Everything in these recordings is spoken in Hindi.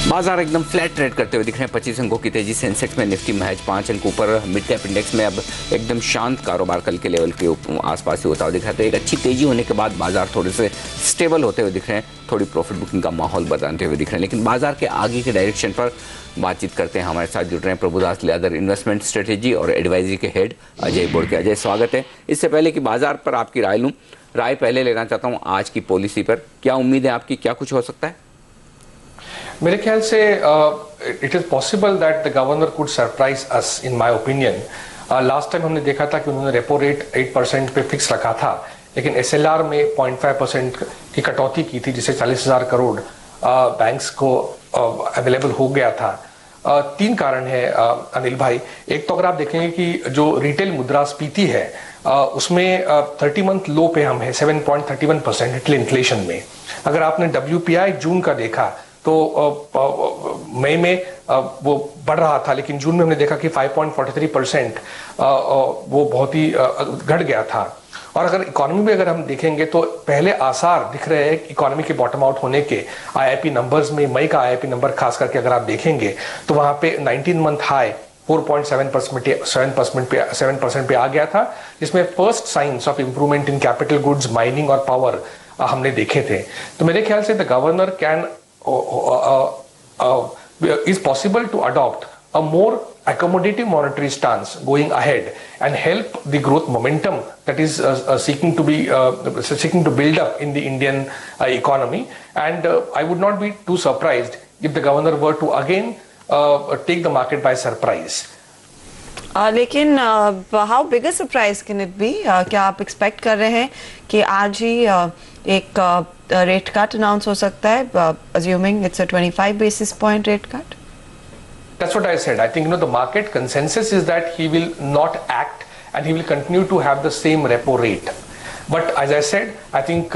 बाजार एकदम फ्लैट ट्रेड करते हुए दिख रहे हैं। 25 अंकों की तेजी। सेंसेक्स में निफ्टी महज 5 अंक ऊपर। मिड कैप इंडेक्स में अब एकदम शांत कारोबार कल के लेवल के आसपास ही होता हुआ दिख रहा है। तो एक अच्छी तेजी होने के बाद बाजार थोड़े से स्टेबल होते हुए दिख रहे हैं, थोड़ी प्रॉफिट बुकिंग का माहौल बनाते हुए दिख रहे हैं। लेकिन बाजार के आगे के डायरेक्शन पर बातचीत करते हैं। हमारे साथ जुड़ रहे हैं प्रभुदास लियादर, इन्वेस्टमेंट स्ट्रेटेजी और एडवाइजरी के हेड अजय बोड़के। अजय, स्वागत है। इससे पहले कि बाजार पर आपकी राय लूँ, राय पहले लेना चाहता हूँ आज की पॉलिसी पर। क्या उम्मीद है आपकी, क्या कुछ हो सकता है? मेरे ख्याल से it is possible that the governor could surprise us in my opinion. Last time हमने देखा था कि उन्होंने रेपो रेट 8% पे फिक्स रखा था, लेकिन एसएलआर में 0.5% की कटौती की थी, जिससे 40,000 करोड़ बैंक्स को अवेलेबल हो गया था। तीन कारण है अनिल भाई। एक तो अगर आप देखेंगे कि जो रिटेल मुद्रास्फीति है उसमें 30 मंथ लो पे हम है 7.31% रिटेल इन्फ्लेशन में। अगर आपने WPI जून का देखा तो मई में वो बढ़ रहा था, लेकिन जून में हमने देखा कि 5.43% वो बहुत ही घट गया था। और अगर इकोनॉमी में अगर हम देखेंगे तो पहले आसार दिख रहे हैं इकोनॉमी के बॉटम आउट होने के। IIP नंबर्स में मई का IIP नंबर खास करके अगर आप देखेंगे तो वहां पे 19 मंथ हाई 4.7% पे आ गया था, जिसमें first signs of improvement in capital goods, mining और पावर हमने देखे थे। तो मेरे ख्याल से the governor can is possible to adopt a more accommodative monetary stance going ahead and help the growth momentum that is seeking to build up in the Indian economy. And I would not be too surprised if the governor were to again take the market by surprise. लेकिन how big a surprise can it be? क्या आप एक्सपेक्ट कर रहे हैं कि आज ही एक रेट कट अनाउंस हो सकता है, assuming it's a 25 basis point rate cut? That's what I said. I think the market consensus is that he will not act and he will continue to have the same repo rate. But as I said, I think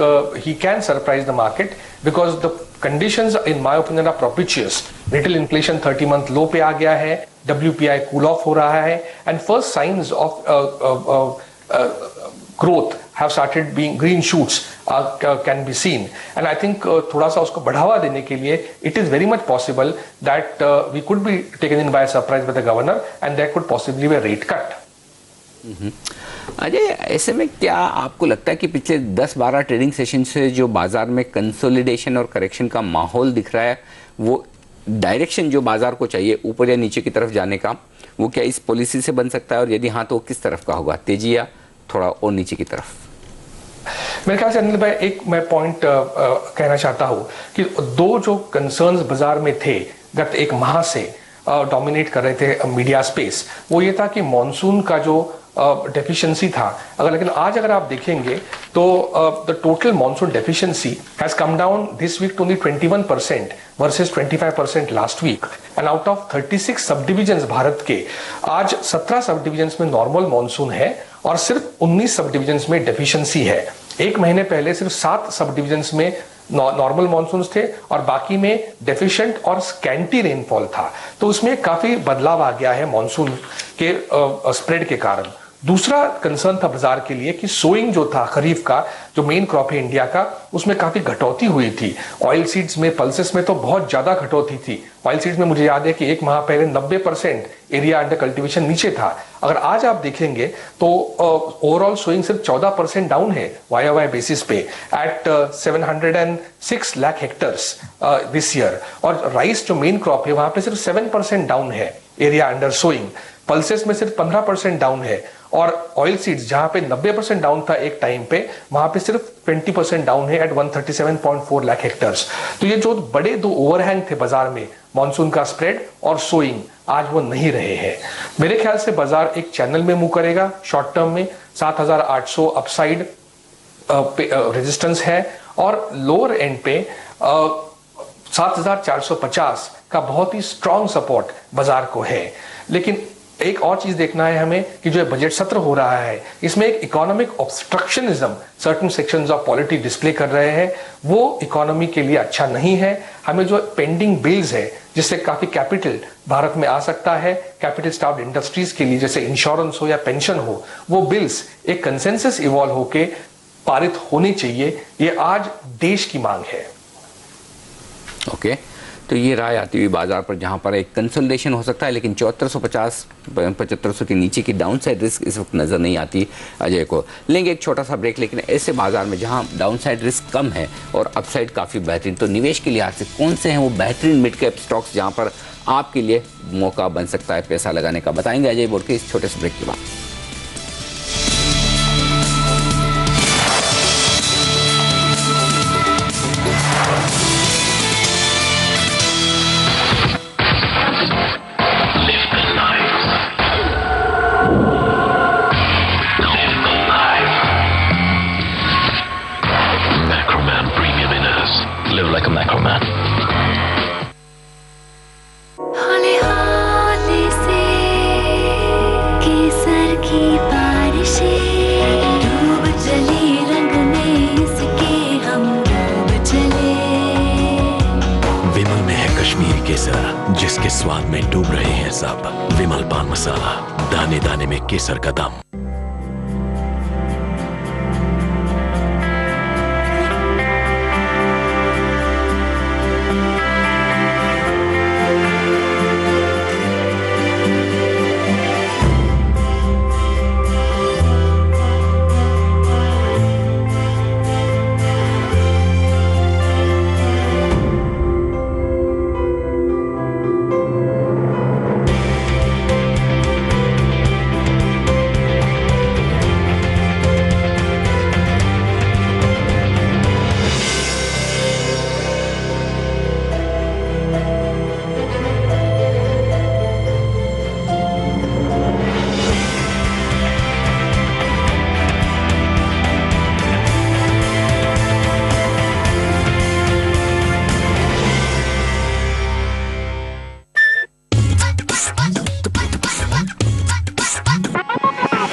he can surprise the market because the conditions in my opinion are propitious. Retail inflation 30 month low पे आ गया है, WPI cool off हो रहा है, and first signs of growth have started being, green shoots can be seen. And I think थोड़ा सा उसको बढ़ावा देने के लिए it is very much possible that we could be taken in by surprise by the governor and there could possibly be a rate cut. Ajay, ऐसे में क्या आपको लगता है कि पिछले 10-12 ट्रेडिंग सेशन से जो बाजार में कंसोलिडेशन और करेक्शन का माहौल दिख रहा है, वो डायरेक्शन जो बाजार को चाहिए ऊपर या नीचे की तरफ जाने का, वो क्या इस पॉलिसी से बन सकता है? और यदि हाँ तो किस तरफ का होगा, तेजी या थोड़ा और नीचे की तरफ? मेरे ख्याल से अनिल भाई एक मैं पॉइंट कहना चाहता हूं कि दो जो कंसर्न्स बाजार में थे गत एक माह से डोमिनेट कर रहे थे मीडिया स्पेस, वो ये था कि मॉनसून का जो डेफिशिएंसी था। लेकिन आज अगर आप देखेंगे तो the total monsoon deficiency has come down this week to only 21% versus 25% last week. And out of 36 सब डिविजन्स भारत के, आज 17 सब डिविजन्स में नॉर्मल मॉनसून है और सिर्फ 19 सब डिविजन्स में डेफिशिएंसी है। एक महीने पहले सिर्फ 7 सब डिविजन्स में नॉर्मल मॉनसून थे और बाकी में डेफिशिएंट और स्कैंटी रेनफॉल था। तो उसमें काफी बदलाव आ गया है मॉनसून के स्प्रेड के कारण। दूसरा कंसर्न था बाजार के लिए कि सोइंग जो था खरीफ का, जो मेन क्रॉप है इंडिया का, उसमें काफी घटौती हुई थी। ऑयल सीड्स में, पल्सेस में तो बहुत ज्यादा घटौती थी। ऑयल सीड्स में मुझे याद है कि एक माह पहले 90% एरिया अंडर कल्टीवेशन नीचे था। अगर आज आप देखेंगे तो ओवरऑल सोइंग सिर्फ 14% डाउन है YOY बेसिस पे at 706 lakh hectares this year. और राइस जो मेन क्रॉप है वहां पे सिर्फ 7% डाउन है एरिया अंडर सोइंग। पल्सेस में सिर्फ 15% डाउन है और ऑयल सीड्स जहां पे 90% डाउन था एक टाइम पे, वहां पे सिर्फ 20% डाउन है एट 137.4 लाख हेक्टर्स। तो ये जो बड़े दो ओवरहैंग थे बाजार में, मॉनसून का स्प्रेड और सोइंग, आज वो नहीं रहे हैं। मेरे ख्याल से बाजार एक चैनल में मूव करेगा शॉर्ट टर्म में। 7,800 अपसाइड रेजिस्टेंस है और लोअर एंड पे 7,450 का बहुत ही स्ट्रॉन्ग सपोर्ट बाजार को है। लेकिन एक और चीज देखना है हमें कि जो बजट सत्र हो रहा है, इसमें एक economic obstructionism certain sections of polity display कर रहे हैं, वो इकोनॉमी के लिए अच्छा नहीं है। हमें जो पेंडिंग बिल्स है जिससे काफी कैपिटल भारत में आ सकता है, कैपिटल स्टार्व्ड इंडस्ट्रीज के लिए, जैसे इंश्योरेंस हो या पेंशन हो, वो बिल्स एक कंसेंसस इवॉल्व होके पारित होने चाहिए। ये आज देश की मांग है। ओके, तो ये राय आती हुई बाजार पर, जहां पर एक कंसोलिडेशन हो सकता है, लेकिन 7450 7500 के नीचे की डाउन साइड रिस्क इस वक्त नजर नहीं आती अजय को। लेंगे एक छोटा सा ब्रेक, लेकिन ऐसे बाजार में जहां डाउन साइड रिस्क कम है और अपसाइड काफी बेहतरीन, तो निवेश के लिहाज से कौन से हैं वो बेहतरीन मिड कैप स्टॉक्स जहां पर आपके लिए मौका बन सकता है पैसा लगाने का, बताएंगे अजय बोल के इस छोटे से ब्रेक के बाद। जिसके स्वाद में डूब रहे हैं सब। विमल पान मसाला, दाने दाने में केसर का दम।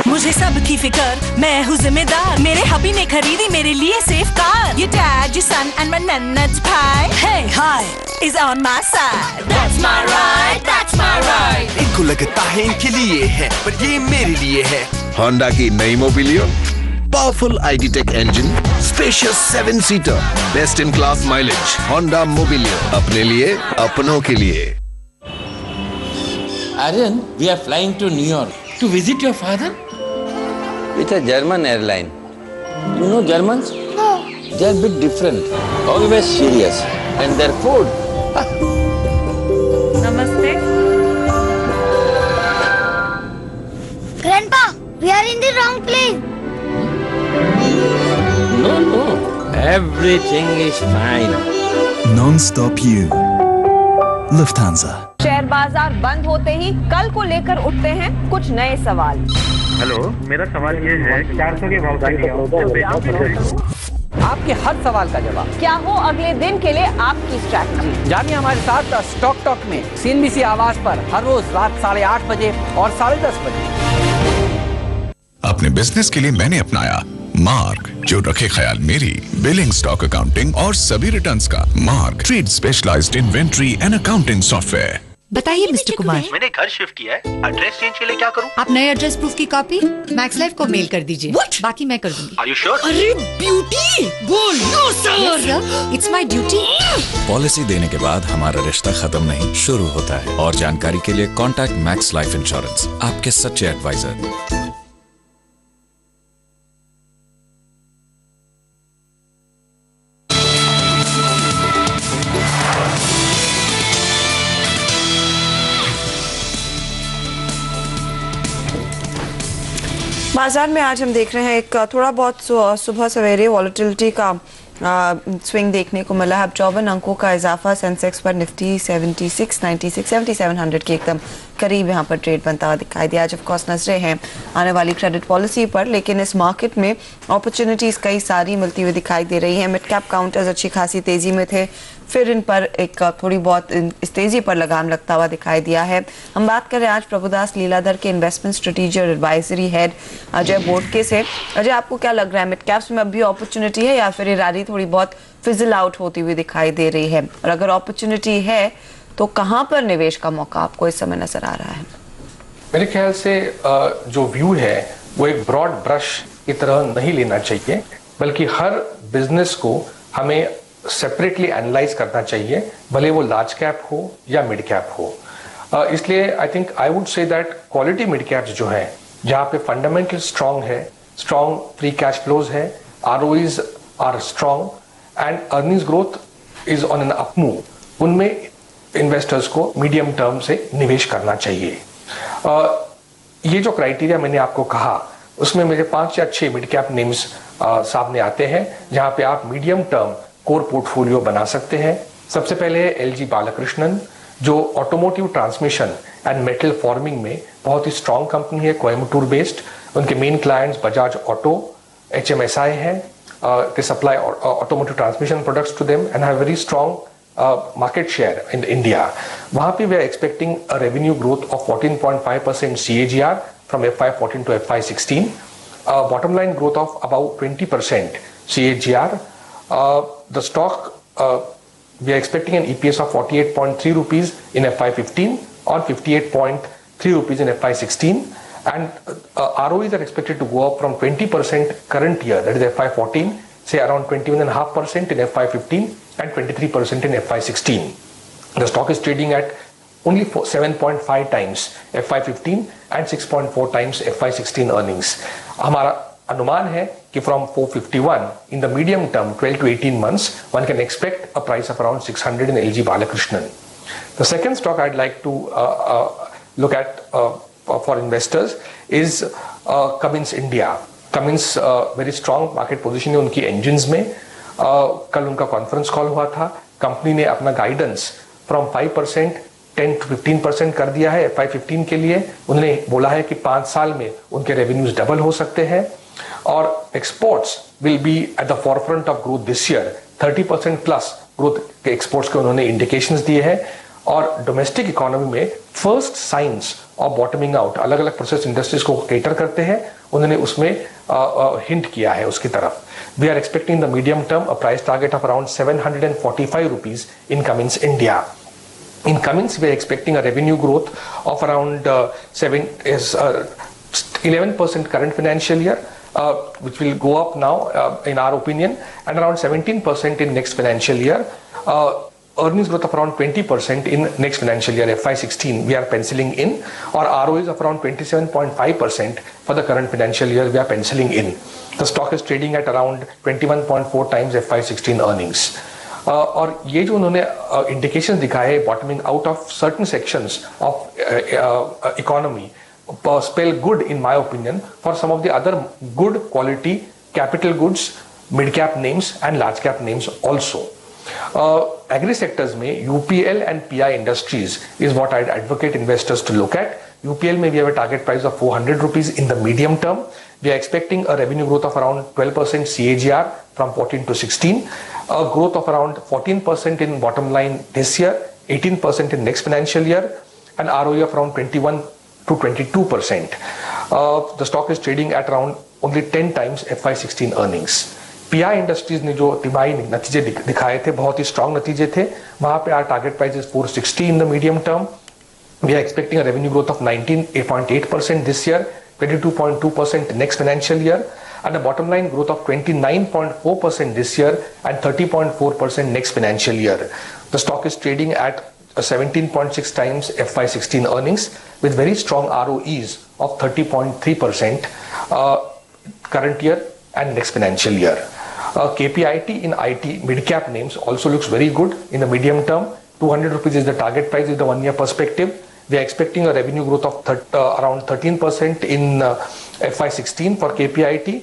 मुझे सबकी फिकर, मैं हूँ जिम्मेदार। मेरे हबी ने खरीदी मेरे लिए safe car. Your dad, your son and my nannet's pie. Hey, hi, is on my side. That's my ride, that's my ride. इनको लगता है इनके लिए है, पर ये मेरे लिए है। होंडा की नई Mobilio, powerful ID.Tech engine, spacious 7 seater, best in class mileage. Honda Mobilio, अपने लिए, अपनों के लिए। Aryan, we are flying to New York to visit your father. With a German airline. You know Germans? No. They are a bit different. Always serious. And their food. Namaste. Grandpa, we are in the wrong place. No, no. Everything is fine. Non-stop you. Lufthansa. Share बाजार बंद होते ही कल को लेकर उठते हैं कुछ नए सवाल। हेलो, मेरा सवाल ये है 400 के भाव आपके हर सवाल का जवाब क्या हो अगले दिन के लिए आपकी स्ट्रैटेजी। जानिए हमारे साथ स्टॉक टॉक में CNBC आवाज पर हर रोज रात 8:30 बजे और 10:30 बजे। अपने बिजनेस के लिए मैंने अपनाया मार्क, जो रखे ख्याल मेरी बिलिंग, स्टॉक अकाउंटिंग और सभी रिटर्न्स का। Mark, trade specialised inventory and accounting software. बताइए मिस्टर कुमार। मैंने घर शिफ्ट किया है, एड्रेस चेंज के लिए क्या करूं? आप नए एड्रेस प्रूफ की कॉपी मैक्स लाइफ को मेल कर दीजिए। बाकी मैं कर दूंगी। Are you sure? अरे ब्यूटी, बोल no sir, it's my duty. Policy देने के बाद हमारा रिश्ता खत्म नहीं, शुरू होता है। और जानकारी के लिए कॉन्टैक्ट मैक्स लाइफ इंश्योरेंस, आपके सच्चे एडवाइजर। बाजार में आज हम देख रहे हैं एक थोड़ा बहुत सुबह सवेरे वॉलेटिलिटी का स्विंग देखने को मिला है। अब 54 अंकों का इजाफा सेंसेक्स पर, निफ्टी 76, 96, 7700 के एकदम करीब यहाँ पर ट्रेड बनता हुआ दिखाई दिया। आज ऑफ कोर्स नजरें हैं आने वाली क्रेडिट पॉलिसी पर, लेकिन इस मार्केट में अपॉर्चुनिटीज कई सारी मिलती हुई दिखाई दे रही हैं। मिड कैप काउंटर्स अच्छी खासी तेजी में थे, फिर इन पर एक थोड़ी बहुत इस तेजी पर लगाम लगता हुआ दिखाई दिया है। हम बात कर रहे हैं आज प्रभुदास लीलाधर के इन्वेस्टमेंट स्ट्रेटेजी और एडवाइजरी हेड अजय बोडके से। अजय, आपको क्या लग रहा है, मिड कैप्स में अभी अपॉर्चुनिटी है या फिर ये रैली थोड़ी बहुत फिजल आउट होती हुई दिखाई दे रही है? और अगर अपॉर्चुनिटी है तो कहां पर निवेश का मौका आपको इस समय नजर आ रहा है? मेरे ख्याल से जो व्यू है वो एक ब्रॉड ब्रश की तरह नहीं लेना चाहिए, बल्कि हर बिजनेस को हमें सेपरेटली एनालाइज करना चाहिए, भले वो लार्ज कैप हो या मिड कैप हो। इसलिए I think I would say that quality mid caps जो है, जहाँ पे फंडामेंटल स्ट्रांग है, स्ट्रांग फ्री कैश फ्लोज है, ROEs are strong and earnings growth is on an up move, उनमें इन्वेस्टर्स को मीडियम टर्म से निवेश करना चाहिए। ये जो क्राइटेरिया मैंने आपको कहा, उसमें मेरे 5 या 6 मिड कैप नेम्स सामने आते हैं, जहां पे आप मीडियम टर्म कोर पोर्टफोलियो बना सकते हैं। सबसे पहले है LG बालाकृष्णन, जो automotive transmission and metal forming में बहुत ही स्ट्रांग कंपनी है, कोयम्बटूर बेस्ड। उनके main clients Bajaj auto, HMSI है। They supply automotive transmission products to them and have very strong market share in India. वहाँ पे we are expecting a revenue growth of 14.5% CAGR from FY14 to FY16. Bottom line growth of about 20% CAGR. The stock, we are expecting an EPS of 48.3 rupees in FY15 or 58.3 rupees in FY16. And ROEs are expected to go up from 20% current year, that is FY14, say around 21.5% in FY15 and 23% in FY16. The stock is trading at only 7.5 times FY15 and 6.4 times FY16 earnings. हमारा अनुमान है कि from 451 in the medium term, 12 to 18 months, one can expect a price of around 600 in LG Balakrishnan. The second stock I'd like to look at for investors is Cummins India. Cummins very strong market position है उनकी engines में। कल उनका कॉन्फ्रेंस कॉल हुआ था, कंपनी ने अपना गाइडेंस फ्रॉम 5% 10 to 15% कर दिया है FY15 के लिए। उन्होंने बोला है कि 5 साल में उनके रेवेन्यूज डबल हो सकते हैं और exports will be at the forefront of growth this year. 30% plus growth के एक्सपोर्ट्स के उन्होंने इंडिकेशंस दिए हैं और डोमेस्टिक इकोनॉमी में first signs of bottoming out, अलग अलग प्रोसेस इंडस्ट्रीज को केटर करते हैं, उन्होंने उसमें हिंट किया है उसकी तरफ। We are expecting the medium term a price target of around 745 rupees in Cummins India. In Cummins, we are expecting a revenue growth of around 11% current financial year, which will go up now, in our opinion, and around 17% in next financial year. Earnings growth of around 20% in next financial year, FY16, we are penciling in, or ROEs of around 27.5% for the current financial year, we are penciling in. The stock is trading at around 21.4 times FY16 earnings. और ये जो उन्होंने इंडिकेशन दिखाए bottoming out of certain sections of economy spell good in my opinion for some of the other good quality capital goods, mid cap names and large cap names also. Agri sectors में UPL and PI Industries is what I'd advocate investors to look at. UPL में we have a target price of 400 rupees in the medium term. We are expecting a revenue growth of around 12% CAGR from 14 to 16, a growth of around 14% in bottom line this year, 18% in next financial year, and ROE of around 21 to 22%. The stock is trading at around only 10 times FY16 earnings. PI Industries ने जो तिमाही नतीजे दिखाए थे, बहुत ही स्ट्रॉन्ग नतीजे थे, वहां पे our target price is 460 in the medium term. We are expecting a revenue growth of 19.8% this year, 22.2% next financial year, and a bottom line growth of 29.4% this year and 30.4% next financial year. The stock is trading at 17.6 times FY16 earnings with very strong ROEs of 30.3% current year and next financial year. KPIT in IT mid cap names also looks very good in the medium term. 200 rupees is the target price with the 1 year perspective. We are expecting a revenue growth of around 13% in FY16 for KPIT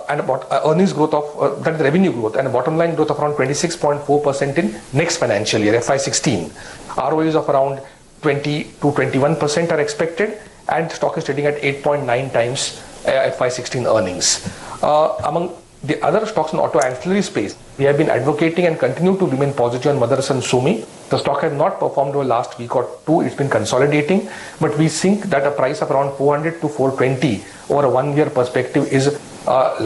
and about earnings growth of that is revenue growth and a bottom line growth of around 26.4% in next financial year FY16. ROEs of around 20 to 21% are expected and stock is trading at 8.9 times FY16 earnings. Among the other stocks in auto ancillary space, we have been advocating and continue to remain positive on Motherson Sumi. The stock has not performed over last week or two. It's been consolidating, but we think that a price of around 400 to 420 over a 1 year perspective is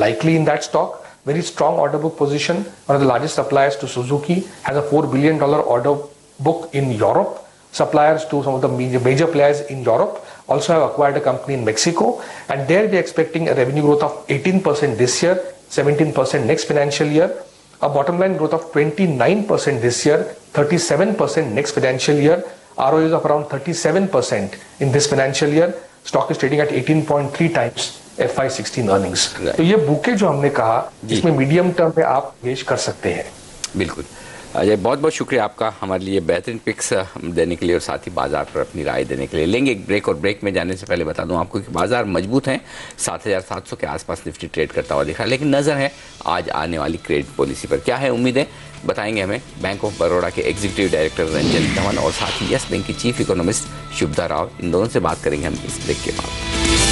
likely in that stock. Very strong order book position. One of the largest suppliers to Suzuki has a $4 billion order book in Europe. Suppliers to some of the major players in Europe also have acquired a company in Mexico, and there we are expecting a revenue growth of 18% this year, 17% next financial year. A bottom line growth of 29% this year, 37% next financial year, ROEs of around 37% in this financial year. Stock is trading at 18.3 times FY16 earnings. तो ये बुके जो हमने कहा, इसमें मीडियम टर्म में आप निवेश कर सकते हैं। बिल्कुल अजय, बहुत बहुत शुक्रिया आपका हमारे लिए बेहतरीन पिक्स देने के लिए और साथ ही बाजार पर अपनी राय देने के लिए। लेंगे एक ब्रेक और ब्रेक में जाने से पहले बता दूं आपको कि बाजार मजबूत हैं, 7,700 के आसपास निफ्टी ट्रेड करता हुआ दिखा, लेकिन नज़र है आज आने वाली क्रेडिट पॉलिसी पर। क्या है उम्मीदें बताएंगे हमें बैंक ऑफ बड़ौदा के एग्जीक्यूटिव डायरेक्टर रंजन धवन और साथ ही यस बैंक की चीफ इकोनॉमिस्ट शुभदा राव। इन दोनों से बात करेंगे हम इस ब्रेक के बाद।